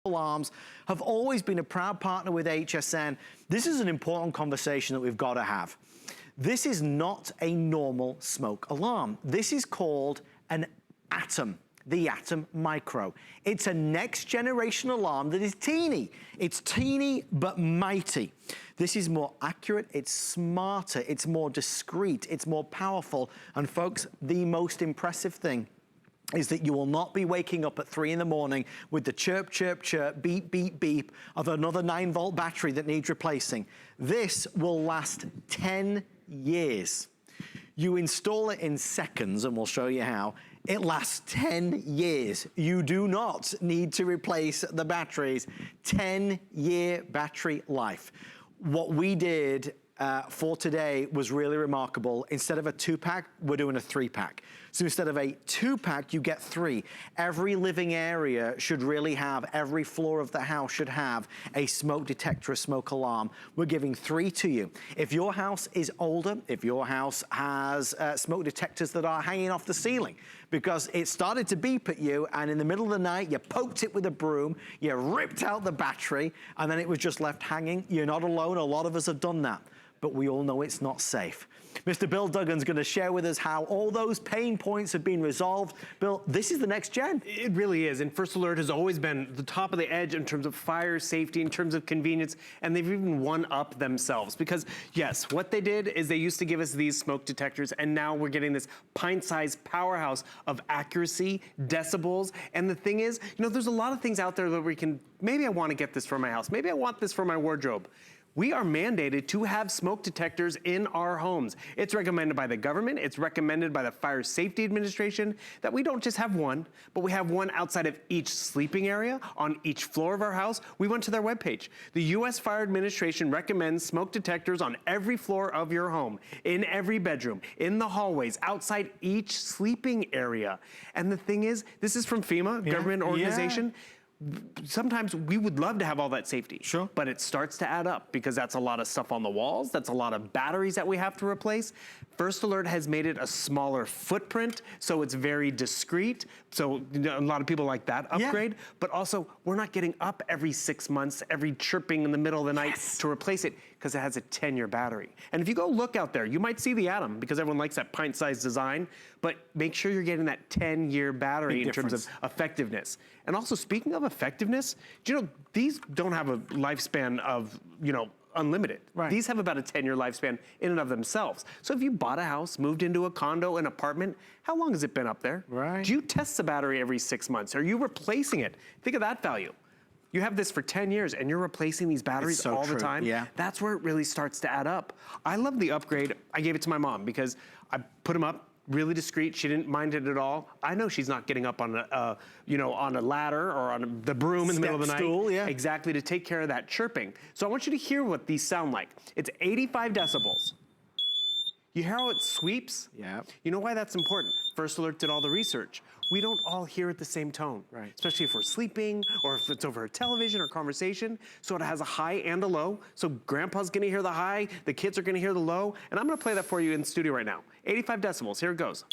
Alarms have always been a proud partner with HSN. This is an important conversation that we've got to have. This is not a normal smoke alarm. This is called an Atom, the Atom Micro. It's a next generation alarm that is teeny. It's teeny but mighty. This is more accurate, it's smarter, it's more discreet, it's more powerful. And folks, the most impressive thing is that you will not be waking up at 3 in the morning with the chirp, chirp, chirp, beep, beep, beep of another 9-volt battery that needs replacing. This will last 10 years. You install it in seconds, and we'll show you how. It lasts 10 years. You do not need to replace the batteries. 10-year battery life. What we did for today was really remarkable. Instead of a 2-pack, we're doing a 3-pack. So instead of a 2-pack, you get 3. Every living area should really have, every floor of the house should have a smoke detector, a smoke alarm. We're giving 3 to you. If your house is older, if your house has smoke detectors that are hanging off the ceiling because it started to beep at you and in the middle of the night, you poked it with a broom, you ripped out the battery, and then it was just left hanging, you're not alone. A lot of us have done that. But we all know it's not safe. Mr. Bill Duggan's gonna share with us how all those pain points have been resolved. Bill, this is the next gen. It really is, and First Alert has always been the top of the edge in terms of fire safety, in terms of convenience, and they've even one-up themselves. Because yes, what they did is they used to give us these smoke detectors, and now we're getting this pint-sized powerhouse of accuracy, decibels, and the thing is, you know, there's a lot of things out there that we can, maybe I wanna get this for my house, maybe I want this for my wardrobe. We are mandated to have smoke detectors in our homes. It's recommended by the government, it's recommended by the Fire Safety Administration that we don't just have one, but we have one outside of each sleeping area, on each floor of our house. We went to their webpage. The U.S. Fire Administration recommends smoke detectors on every floor of your home, in every bedroom, in the hallways, outside each sleeping area. And the thing is, this is from FEMA, government organization. Sometimes we would love to have all that safety, sure, but it starts to add up because that's a lot of stuff on the walls, that's a lot of batteries that we have to replace. First Alert has made it a smaller footprint, so it's very discreet. So a lot of people like that upgrade, but also we're not getting up every 6 months, every chirping in the middle of the night to replace it because it has a 10-year battery. And if you go look out there, you might see the Atom because everyone likes that pint-sized design, but make sure you're getting that 10-year battery in terms of effectiveness. And also, speaking of effectiveness, do you know, these don't have a lifespan of, you know, unlimited. Right. These have about a 10-year lifespan in and of themselves. So if you bought a house, moved into a condo, an apartment, how long has it been up there? Right. Do you test the battery every 6 months? Are you replacing it? Think of that value. You have this for 10 years and you're replacing these batteries all the time. Yeah. That's where it really starts to add up. I love the upgrade. I gave it to my mom because I put them up, really discreet. She didn't mind it at all. I know she's not getting up on a, you know, on a ladder or on the broom in the middle of the night. Stool, yeah. Exactly, to take care of that chirping. So I want you to hear what these sound like. It's 85 decibels. You hear how it sweeps? Yeah. You know why that's important? First Alert did all the research. We don't all hear at the same tone, right? Especially if we're sleeping or if it's over a television or conversation. So it has a high and a low. So grandpa's gonna hear the high, the kids are gonna hear the low, and I'm gonna play that for you in the studio right now. 85 decibels, here it goes.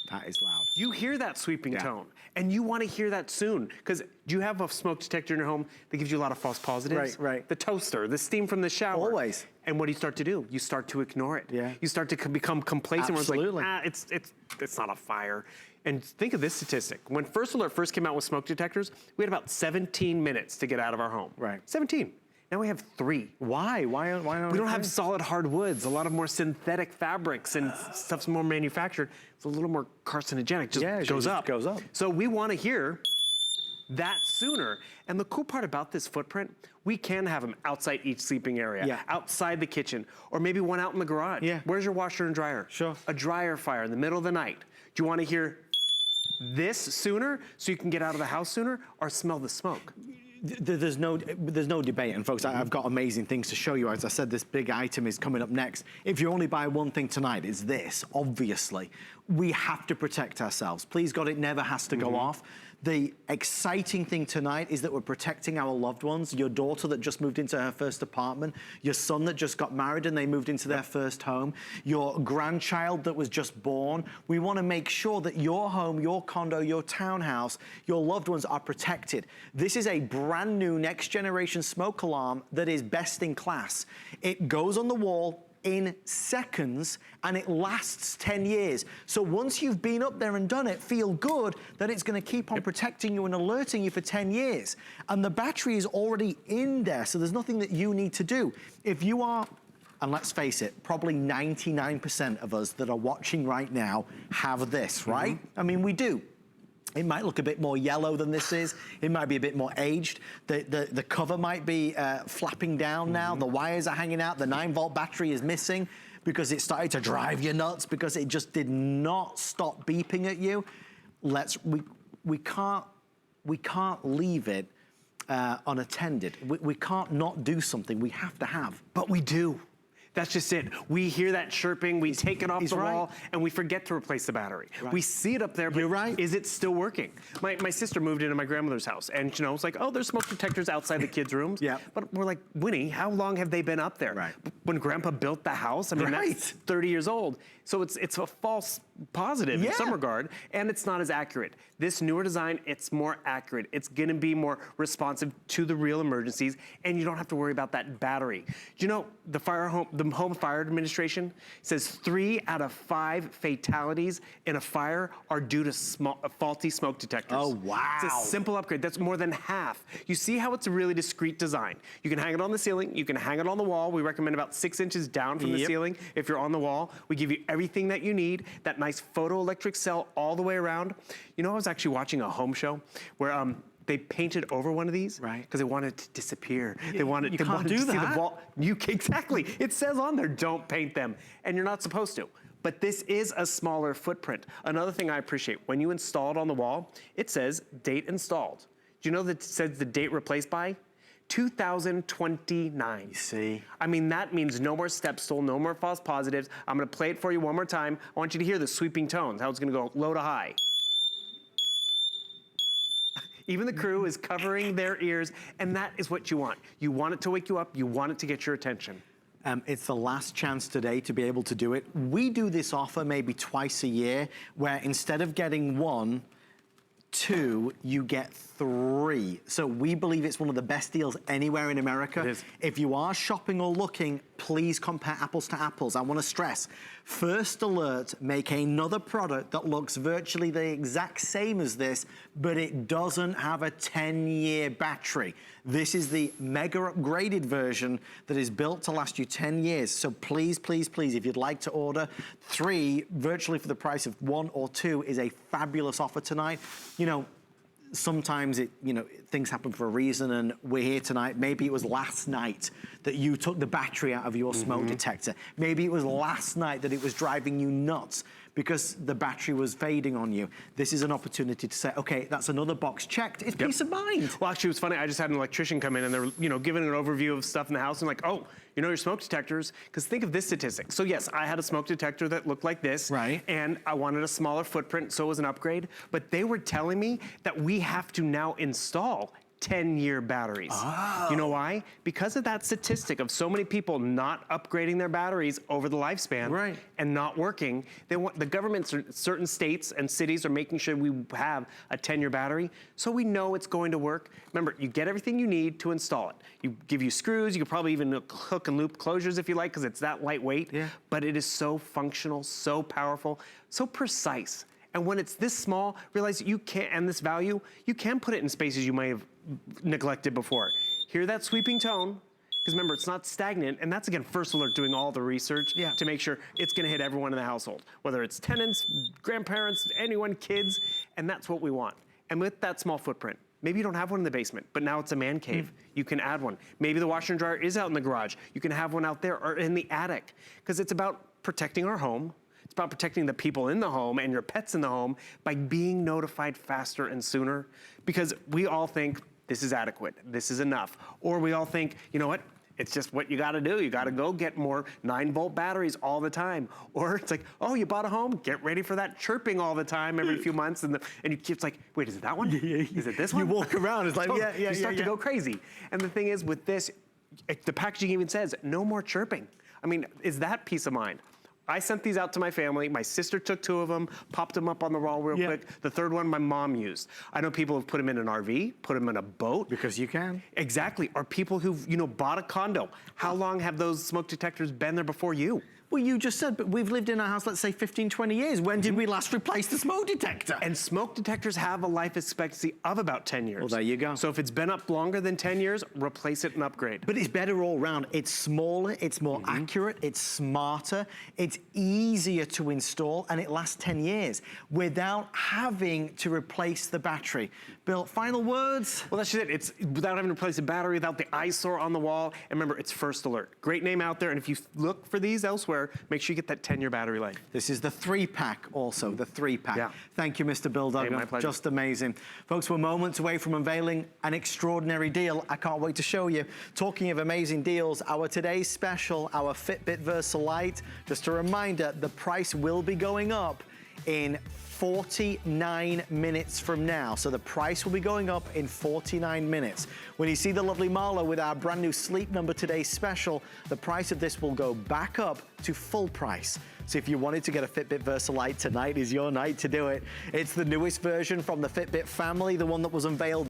That is loud. You hear that sweeping tone, and you want to hear that soon, because do you have a smoke detector in your home that gives you a lot of false positives? Right, right. The toaster, the steam from the shower. Always. And what do you start to do? You start to ignore it. Yeah. You start to become complacent. Absolutely. Where it's like, it's not a fire. And think of this statistic. When First Alert first came out with smoke detectors, we had about 17 minutes to get out of our home. Right. 17. Now we have 3. Why? Why don't we don't have solid hardwoods, a lot of more synthetic fabrics and stuff's more manufactured. It's a little more carcinogenic, just goes up. Goes up. So we want to hear that sooner. And the cool part about this footprint, we can have them outside each sleeping area, outside the kitchen, or maybe one out in the garage. Yeah. Where's your washer and dryer? Sure. A dryer fire in the middle of the night. Do you want to hear this sooner so you can get out of the house sooner, or smell the smoke? There's no debate, and folks, I've got amazing things to show you. As I said, this big item is coming up next. If you only buy one thing tonight, it's this, obviously. We have to protect ourselves. Please God, it never has to go off. The exciting thing tonight is that we're protecting our loved ones. Your daughter that just moved into her first apartment, your son that just got married and they moved into their first home, your grandchild that was just born. We want to make sure that your home, your condo, your townhouse, your loved ones are protected. This is a brand new next generation smoke alarm that is best in class. It goes on the wall in seconds and it lasts 10 years. So once you've been up there and done it, feel good that it's going to keep on protecting you and alerting you for 10 years. And the battery is already in there, so there's nothing that you need to do. If you are, and let's face it, probably 99% of us that are watching right now have this, right? I mean, we do. It might look a bit more yellow than this is. It might be a bit more aged. The cover might be flapping down now. The wires are hanging out. The 9-volt battery is missing because it started to drive you nuts because it just did not stop beeping at you. We can't leave it unattended. We can't not do something. We have to have. But we do. That's just it. We hear that chirping, we take it off the wall, and we forget to replace the battery. We see it up there, but is it still working? My sister moved into my grandmother's house, and you know, it's like, oh, there's smoke detectors outside the kids' rooms. But we're like, Winnie, how long have they been up there? When Grandpa built the house, I mean, that's 30 years old. So it's a false positive in some regard, and it's not as accurate. This newer design, it's more accurate. It's gonna be more responsive to the real emergencies, and you don't have to worry about that battery. You know, the Home Fire Administration says 3 out of 5 fatalities in a fire are due to faulty smoke detectors. Oh, wow. It's a simple upgrade. That's more than half. You see how it's a really discreet design. You can hang it on the ceiling. You can hang it on the wall. We recommend about 6 inches down from the ceiling if you're on the wall. We give you everything that you need, that nice photoelectric cell all the way around. You know, I was actually watching a home show where they painted over one of these because they wanted it to disappear. They wanted to see the wall. Exactly. It says on there, don't paint them. And you're not supposed to. But this is a smaller footprint. Another thing I appreciate, when you install it on the wall, it says date installed. Do you know that it says the date replaced by? 2029. You see? I mean, that means no more step stool, no more false positives. I'm gonna play it for you one more time. I want you to hear the sweeping tones, how it's gonna go low to high. Even the crew is covering their ears, and that is what you want. You want it to wake you up, you want it to get your attention. It's the last chance today to be able to do it. We do this offer maybe twice a year, where instead of getting 1, 2, you get 3. So we believe it's one of the best deals anywhere in America. It is. If you are shopping or looking, please compare apples to apples. I want to stress, First Alert make another product that looks virtually the exact same as this, but it doesn't have a 10-year battery. This is the mega upgraded version that is built to last you 10 years. So please, please, please, if you'd like to order 3, virtually for the price of 1 or 2 is a fabulous offer tonight. You know, sometimes things happen for a reason, and we're here tonight. Maybe it was last night that you took the battery out of your smoke detector. Maybe it was last night that it was driving you nuts because the battery was fading on you. This is an opportunity to say, okay, that's another box checked. It's peace of mind. Well, actually, it was funny. I just had an electrician come in, and they're, giving an overview of stuff in the house, and like, oh, your smoke detectors, because think of this statistic. So yes, I had a smoke detector that looked like this, and I wanted a smaller footprint, so it was an upgrade, but they were telling me that we have to now install 10-year batteries. Oh. You know why? Because of that statistic of so many people not upgrading their batteries over the lifespan and not working. The government, certain states and cities are making sure we have a 10-year battery, so we know it's going to work. Remember, you get everything you need to install it. Give you screws, you could probably even hook and loop closures if you like, because it's that lightweight, but it is so functional, so powerful, so precise. And when it's this small, realize you can't, and this value, you can put it in spaces you might have neglected before. Hear that sweeping tone, because remember, it's not stagnant, and that's, again, First Alert doing all the research to make sure it's gonna hit everyone in the household, whether it's tenants, grandparents, anyone, kids, and that's what we want. And with that small footprint, maybe you don't have one in the basement, but now it's a man cave. You can add one. Maybe the washer and dryer is out in the garage. You can have one out there or in the attic, because it's about protecting our home. It's about protecting the people in the home and your pets in the home by being notified faster and sooner, because we all think this is adequate, this is enough. Or we all think, you know what, It's just what you gotta do. You gotta go get more 9-volt batteries all the time. Or it's like, oh, you bought a home, get ready for that chirping all the time every few months. And it's like, wait, is it that one? Is it this one? You walk around, it's like, You start to go crazy. And the thing is, with this, the packaging even says, no more chirping. I mean, is that peace of mind? I sent these out to my family. My sister took 2 of them, popped them up on the wall real quick. The third one my mom used. I know people have put them in an RV, put them in a boat. Because you can. Exactly. Or people who've, bought a condo. How long have those smoke detectors been there before you? Well, you just said, but we've lived in our house, let's say 15, 20 years. When did we last replace the smoke detector? And smoke detectors have a life expectancy of about 10 years. Well, there you go. So if it's been up longer than 10 years, replace it and upgrade. But it's better all round. It's smaller, it's more accurate, it's smarter, it's easier to install, and it lasts 10 years without having to replace the battery. Bill, final words? Well, that's just it. It's without having to replace the battery, without the eyesore on the wall. And remember, it's First Alert. Great name out there. And if you look for these elsewhere, make sure you get that 10-year battery life. This is the 3-pack also, the 3-pack. Yeah. Thank you, Mr. Bill Duggan. Hey, my pleasure. Just amazing. Folks, we're moments away from unveiling an extraordinary deal. I can't wait to show you. Talking of amazing deals, our today's special, our Fitbit Versa Lite. Just a reminder, the price will be going up in 49 minutes from now. So the price will be going up in 49 minutes. When you see the lovely Marla with our brand new Sleep Number Today special, the price of this will go back up to full price. So if you wanted to get a Fitbit Versa Lite, tonight is your night to do it. It's the newest version from the Fitbit family, the one that was unveiled